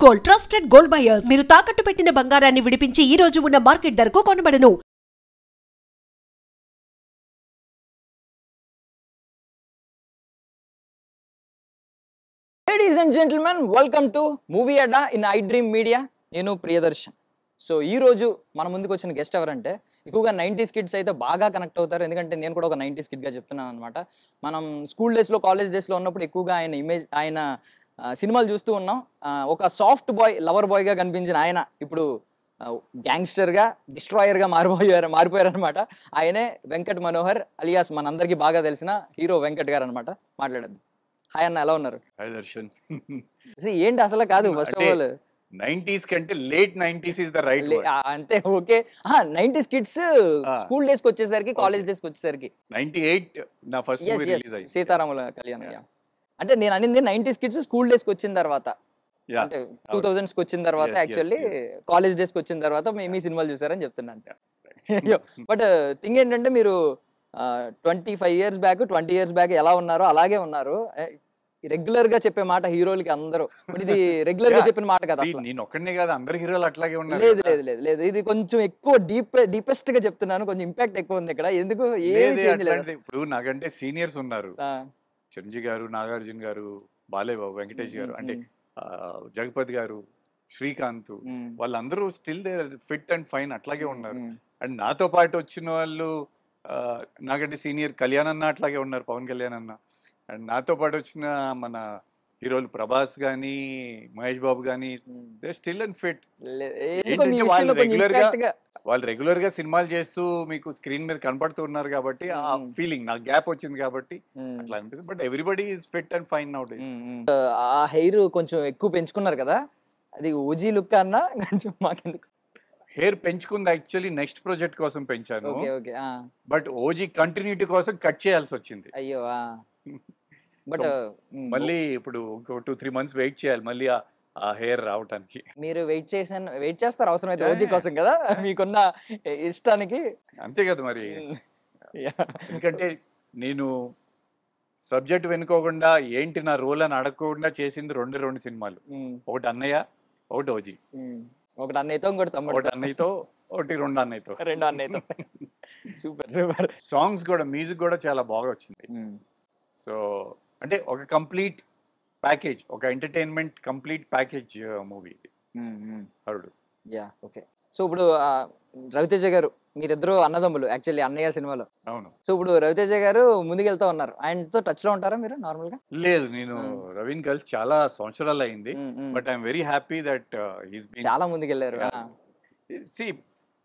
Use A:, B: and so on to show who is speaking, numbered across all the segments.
A: Gold trusted gold buyers మీరు తాకట్టు పెట్టిన బంగారాన్ని విడిపించి ఈ రోజు ఉన్న మార్కెట్ ధరకు కొనబడను.
B: Ladies and gentlemen, welcome to Movie Adda in iDream Media. నేను ప్రియదర్శన్. సో ఈ రోజు మన ముందుకు వచ్చిన గెస్ట్ ఎవరంటే ఎక్కువగా 90s కిడ్స్ అయితే బాగా కనెక్ట్ అవుతారు. ఎందుకంటే నేను కూడా ఒక 90s కిడ్గా చెప్తున్నాను అనమాట. మనం స్కూల్ డేస్లో కాలేజ్ డేస్లో ఉన్నప్పుడు ఎక్కువగా ఆయన సినిమాలు చూస్తూ ఉన్నాం. ఒక సాఫ్ట్ బాయ్ లవర్ బాయ్గా కనిపించిన ఆయన ఇప్పుడు గ్యాంగ్స్టర్గా డిస్ట్రాయర్గా మారిపోయారు అనమాట. ఆయనే వెంకట్ మనోహర్ అలియాస్ మనందరికీ బాగా తెలిసిన హీరో వెంకట్ గారు అనమాట. మాట్లాడద్దు. హాయ్ అన్న, ఎలా ఉన్నారు?
C: హాయ్ దర్శన్.
B: ఏంటి అసలు కాదు, ఫస్ట్ ఆఫ్ ఆల్
C: 90s కంటే late 90s is the right word.
B: అంటే okay, 90s kids school days కి వచ్చేసరికి, కాలేజ్ డేస్ కి వచ్చేసరికి
C: 98 నా ఫస్ట్ మూవీ రిలీజ్ అయ్యింది,
B: సీతారాముల కళ్యాణం. అంటే నేను అనేది 90s కిడ్స్ స్కూల్ డేస్ కి వచ్చిన తర్వాత, అంటే 2000s కి వచ్చిన తర్వాత, యాక్చువల్లీ కాలేజ్ డేస్ కి వచ్చిన తర్వాత మీ సినిమాలు చూసారని చెప్తున్నాను. బట్ థింగ్ ఏంటంటే మీరు 25 years బ్యాక్ 20 years బ్యాక్ ఎలా ఉన్నారో అలాగే ఉన్నారు. రెగ్యులర్ గా చెప్పే మాట హీరోలకి అందరూ, ఇది రెగ్యులర్ గా చెప్పిన మాట కదా.
C: నేను ఒక్కనే కాదు, అందరు హీరోలు అట్లాగే ఉన్నారు.
B: లేదు లేదు లేదు లేదు, ఇది కొంచెం ఎక్కువ డీపెస్ట్ గా చెప్తున్నాను, కొంచెం ఇంపాక్ట్ ఎక్కువ ఉంది ఇక్కడ. ఎందుకు ఏమి చేంజ్ లేదు.
C: ఇప్పుడు నాకంటే సీనియర్స్ ఉన్నారు, చిరంజీవి గారు, నాగార్జున గారు, బాలేబాబు, వెంకటేష్ గారు, అంటే జగపతి గారు, శ్రీకాంత్, వాళ్ళందరూ still they fit and fine అట్లాగే ఉన్నారు. అండ్ నాతో పాటు వచ్చిన వాళ్ళు నాకంటే సీనియర్ కళ్యాణ్ అన్న అట్లాగే ఉన్నారు, పవన్ కళ్యాణ్ అన్న. అండ్ నాతో పాటు వచ్చిన మన హీరోలు ప్రభాస్ గానీ, మహేష్ బాబు గానీ, దే స్టిల్ అండ్ ఫిట్. వాళ్ళు రెగ్యులర్ గా సినిమాలు చేస్తూ మీకు స్క్రీన్ మీద కనపడుతున్నారు కాబట్టి ఆ ఫీలింగ్, నాకు గ్యాప్ వచ్చింది కాబట్టి అట్లా అనిపిస్తుంది. But everybody is fit and fine now days.
B: ఆ హెయిర్ కొంచెం ఎక్కువ పెంచుకున్నారు కదా, అది ఓజీ లుక్ అన్నా కొంచెం మాకెందుకు.
C: హెయిర్ పెంచుకుంది యాక్చువల్లీ నెక్స్ట్ ప్రాజెక్ట్ కోసం పెంచాను, బట్ ఓజీ కంటిన్యూటీ కోసం కట్ చేయాల్సి వచ్చింది.
B: అయ్యో. బట్
C: మళ్ళీ ఇప్పుడు ఇంకో 2-3 months వెయిట్ చేయాలి మళ్ళీ ఆ హెయిర్ రావటానికి.
B: మీరు వెయిట్ చేస్తారు అవసరమైతే ఓజీ కోసం కదా, మీకున్న ఇష్టానికి.
C: అంతే కదా మరి. ఎందుకంటే నేను సబ్జెక్ట్ వెనుకోకుండా ఏంటి నా రోల్ అని అడగకుండా చేసింది రెండు సినిమాలు. ఒకటి అన్నయ్య, ఒకటి ఓజీ.
B: ఒకటి అన్నయ్యతో, ఇంకోటి తమ్ముడు.
C: ఒకటి అన్నయ్యతో, ఒకటి రెండు అన్నయ్యతో.
B: Super super.
C: సాంగ్స్ కూడా, మ్యూజిక్ కూడా చాలా బాగా వచ్చింది. సో అంటే ఒక కంప్లీట్ ప్యాకేజ్, ఒక ఎంటర్టైన్మెంట్ కంప్లీట్ ప్యాకేజ్ మూవీ ఇది అరుడు.
B: Yeah, okay. సో ఇప్పుడు రవితేజ గారు, మీరిద్దరు అన్నదమ్ములు యాక్చువల్లీ అన్నయ్య సినిమాలో.
C: అవును.
B: సో ఇప్పుడు రవితేజ గారు ముందుకెళ్తా ఉన్నారు, ఆయనతో టచ్ లో ఉంటారా మీరు నార్మల్ గా?
C: లేదు, నేను రవీన్ కలిసి చాలా సంవత్సరాలు అయింది. But I'm very happy that he's been
B: చాలా ముందుకెళ్ళారు.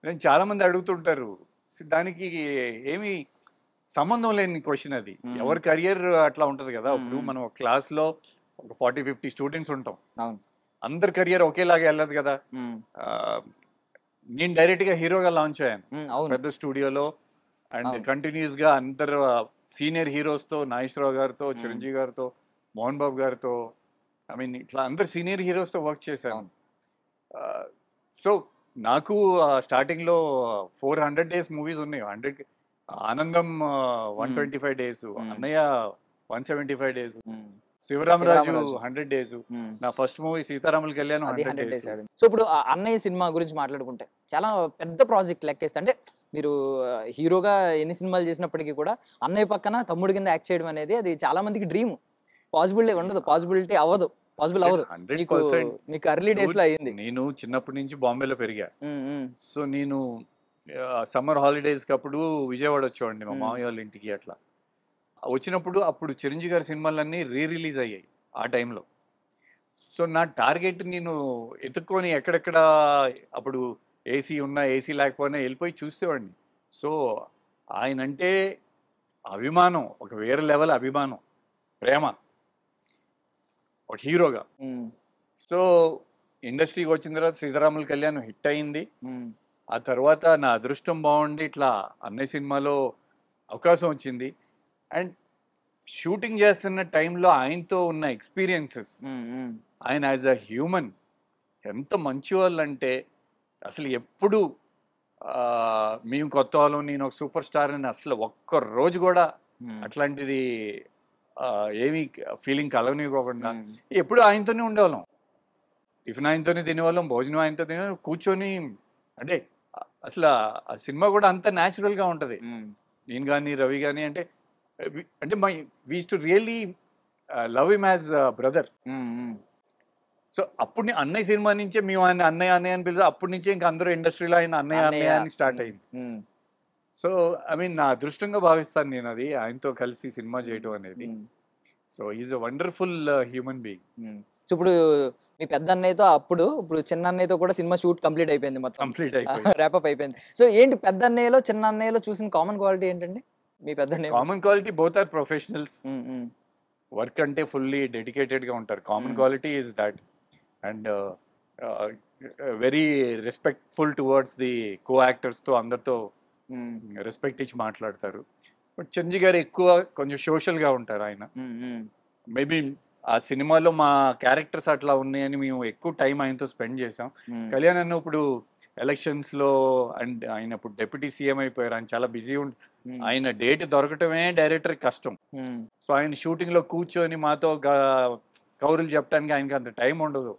C: నేను చాలా మంది అడుగుతుంటారు, దానికి ఏమి సంబంధం లేని క్వశ్చన్ అది. ఎవరి కెరియర్ అట్లా ఉంటది కదా. ఇప్పుడు మనం ఒక క్లాస్ లో ఒక 40-50 స్టూడెంట్స్ ఉంటాం, అందరి కెరియర్ ఒకేలాగా వెళ్ళదు కదా. నేను డైరెక్ట్ గా హీరోగా లాంచ్ అయ్యాను పెద్ద స్టూడియోలో. అండ్ కంటిన్యూస్ గా అందరు సీనియర్ హీరోస్ తో, నాగేశ్వరరావు గారితో, చిరంజీవి గారితో, మోహన్ బాబు గారితో, ఐ మీన్ ఇట్లా అందరు సీనియర్ హీరోస్ తో వర్క్ చేశాను. సో నాకు స్టార్టింగ్ లో 400 days మూవీస్ ఉన్నాయి. ఆనందం 125 days, అన్నయ్య 175 days, శివరామరాజు 100 days, నా ఫస్ట్ మూవీ సీతారాముల కళ్యాణం 100 days.
B: సో ఇప్పుడు అన్నయ్య సినిమా గురించి మాట్లాడుకుంటే చాలా పెద్ద ప్రాజెక్ట్ లెక్కేస్తే, అంటే మీరు హీరోగా ఎన్ని సినిమాలు చేసినప్పటికీ కూడా అన్నయ్య పక్కన తమ్ముడు కింద యాక్ట్ చేయడం అనేది అది చాలా మందికి డ్రీమ్. పాసిబిలిటీ అవ్వదు. మీకు ఎర్లీ డేస్ లో అయ్యింది.
C: నేను చిన్నప్పటి నుంచి బాంబేలో పెరిగా. సో నేను సమ్మర్ హాలిడేస్ కి అప్పుడు విజయవాడ వచ్చేవాడిని మా మామయ్య వాళ్ళ ఇంటికి. అట్లా వచ్చినప్పుడు అప్పుడు చిరంజీవి గారి సినిమాలన్నీ రిలీజ్ అయ్యాయి ఆ టైంలో. సో నా టార్గెట్ నేను ఎత్తుక్కొని ఎక్కడెక్కడ అప్పుడు ఏసీ ఉన్నా ఏసీ లేకపోయినా వెళ్ళిపోయి చూసేవాడిని. సో ఆయన అంటే అభిమానం, ఒక వేరే లెవెల్ అభిమానం, ప్రేమ ఒక హీరోగా. సో ఇండస్ట్రీకి వచ్చిన తర్వాత సీతారాముల కళ్యాణం హిట్ అయింది. ఆ తర్వాత నా అదృష్టం బాగుండి ఇట్లా అన్నయ్య సినిమాలో అవకాశం వచ్చింది. అండ్ షూటింగ్ చేస్తున్న టైంలో ఆయనతో ఉన్న ఎక్స్పీరియన్సెస్, ఆయన యాజ్ అ హ్యూమన్ ఎంత మంచి వాళ్ళు అంటే, అసలు ఎప్పుడు మేము కొత్త వాళ్ళం, నేను ఒక సూపర్ స్టార్ అని అసలు ఒక్క రోజు కూడా అట్లాంటిది ఏమీ ఫీలింగ్ కలగనివ్వకుండా ఎప్పుడు ఆయనతోనే ఉండేవాళ్ళం. టిఫిన్ ఆయనతోనే తినేవాళ్ళం, భోజనం ఆయనతో తినేవాళ్ళం, కూర్చొని అంటే అసలు ఆ సినిమా కూడా అంత న్యాచురల్గా ఉంటుంది. నేను కానీ రవి కానీ అంటే అంటే we to really love him as brother. So అప్పుడు అన్నయ్య సినిమా నుంచే మేము ఆయన అన్నయ్య అన్నయ్య అని పిలుస్తాం. అప్పటి నుంచే ఇంకా అందరూ ఇండస్ట్రీలో ఆయన అన్నయ్య అన్నయ్య అని స్టార్ట్ అయింది. సో ఐ మీన్ నా అదృష్టంగా భావిస్తాను నేను అది, ఆయనతో కలిసి సినిమా చేయడం అనేది. So is a wonderful human being.
B: So ఇప్పుడు మీ పెద్ద అన్నయ్యతో ఇప్పుడు చిన్న అన్నయ్యతో కూడా సినిమా షూట్ కంప్లీట్ అయిపోయింది, మొత్తం
C: కంప్లీట్ అయిపోయింది.
B: ర్యాపప్ అయిపోయింది. సో ఏంటి పెద్ద అన్నయ్యలో చిన్న అన్నయ్యలో చూసిన కామన్ క్వాలిటీ ఏంటండి? మీ పెద్ద అన్నయ్య
C: common quality both are professionals. Work అంటే ఫుల్లీ డెడికేటెడ్గా ఉంటారు. Common quality is that. And very respectful towards the కో యాక్టర్స్తో అందరితో రెస్పెక్ట్ ఇచ్చి మాట్లాడతారు. బట్ చిరంజీవి గారు ఎక్కువ కొంచెం సోషల్గా ఉంటారు. ఆయన మేబీ ఆ సినిమాలో మా క్యారెక్టర్స్ అట్లా ఉన్నాయని మేము ఎక్కువ టైం ఆయనతో స్పెండ్ చేసాం. కళ్యాణ్ అన్న ఇప్పుడు ఎలక్షన్స్లో అండ్ ఆయన ఇప్పుడు డిప్యూటీ సీఎం అయిపోయారు. ఆయన చాలా బిజీ ఆయన డేట్ దొరకటమే డైరెక్టర్ కష్టం. సో ఆయన షూటింగ్లో కూర్చొని మాతో కౌరులు చెప్పడానికి ఆయనకి అంత టైం ఉండదు.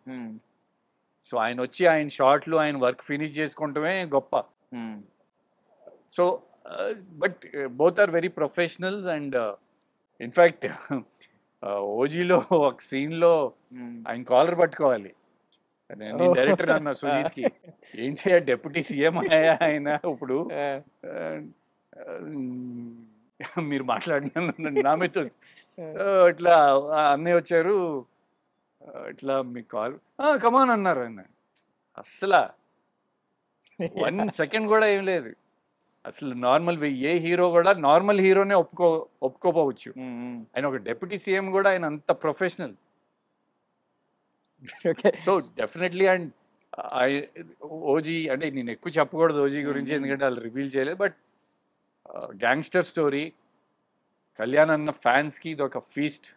C: సో ఆయన వచ్చి ఆయన షార్ట్లు ఆయన వర్క్ ఫినిష్ చేసుకుంటమే గొప్ప. So but both are very professionals. And in fact ఓజీలో ఒక సీన్లో ఆయన కాలర్ పట్టుకోవాలి. నేను డైరెక్టర్ అన్న సుజీత్కి, ఏంటి డెప్యూటీ సీఎం అయ్యా ఆయన ఇప్పుడు మీరు మాట్లాడిన నా మీద ఇట్లా అన్నయ్య వచ్చారు, ఇట్లా మీ కాల్ కమాన్ అన్నారు. ఆయన అస్సలు 1 సెకండ్ కూడా ఏం లేదు. అసలు నార్మల్ ఏ హీరో కూడా నార్మల్ హీరోనే ఒప్పుకోపోవచ్చు. ఆయన ఒక డిప్యూటీ సీఎం కూడా ఆయన అంత professional. So definitely. And OG అంటే నేను ఎక్కువ చెప్పకూడదు ఓజీ గురించి, ఎందుకంటే వాళ్ళు రివీల్ చేయలేదు. బట్ గ్యాంగ్స్టర్ స్టోరీ, కళ్యాణ్ అన్న ఫ్యాన్స్కి ఇది ఒక ఫీస్ట్.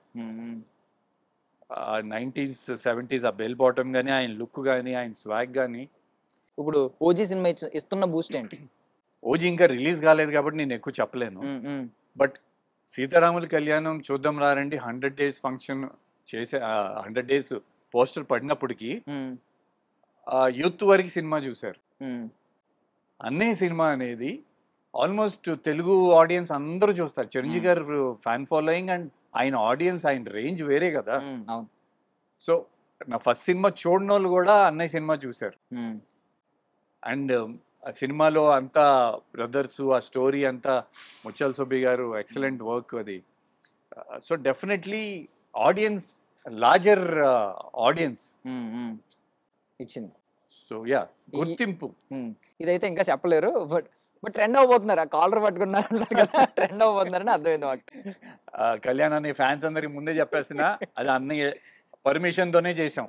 C: 90s 70s ఆ బెల్ బాటమ్ కానీ, ఆయన లుక్ కానీ, ఆయన స్వాగ్ కానీ.
B: ఇప్పుడు ఓజీ సినిమా ఇస్తున్న బూస్ట్ ఏంటి?
C: ఓజీ ఇంకా రిలీజ్ కాలేదు కాబట్టి నేను ఎక్కువ చెప్పలేను. బట్ సీతారాముల కళ్యాణం చూద్దాం రారండి 100 days ఫంక్షన్ చేసే 100 days పోస్టర్ పడినప్పటికీ యూత్ వరకు సినిమా చూశారు. అన్నయ్య సినిమా అనేది ఆల్మోస్ట్ తెలుగు ఆడియన్స్ అందరూ చూస్తారు. చిరంజీవి గారు ఫ్యాన్ ఫాలోయింగ్ అండ్ ఆయన ఆడియన్స్, ఆయన రేంజ్ వేరే కదా. సో నా ఫస్ట్ సినిమా చూడని వాళ్ళు కూడా అన్నయ్య సినిమా చూశారు. అండ్ ఆ సినిమాలో అంతా బ్రదర్స్, ఆ స్టోరీ అంతా ముత్యాల సుబ్బి గారు ఎక్సలెంట్ వర్క్ అది. So definitely audience, larger audience
B: ఇచ్చింది.
C: సో యా, గుర్తింపు.
B: ఇదైతే ఇంకా చెప్పలేరు. బట్ ట్రెండ్ అవ్వబోతున్నారు. ఆ కాలర్ పట్టుకున్నారు కదా, ట్రెండ్ అవ్వబోతున్నారని అర్థమైంది మాకు.
C: కళ్యాణ్ అనే ఫ్యాన్స్ అందరికి ముందే చెప్పేసిన అది అన్నయ్య పర్మిషన్ తోనే చేసాం.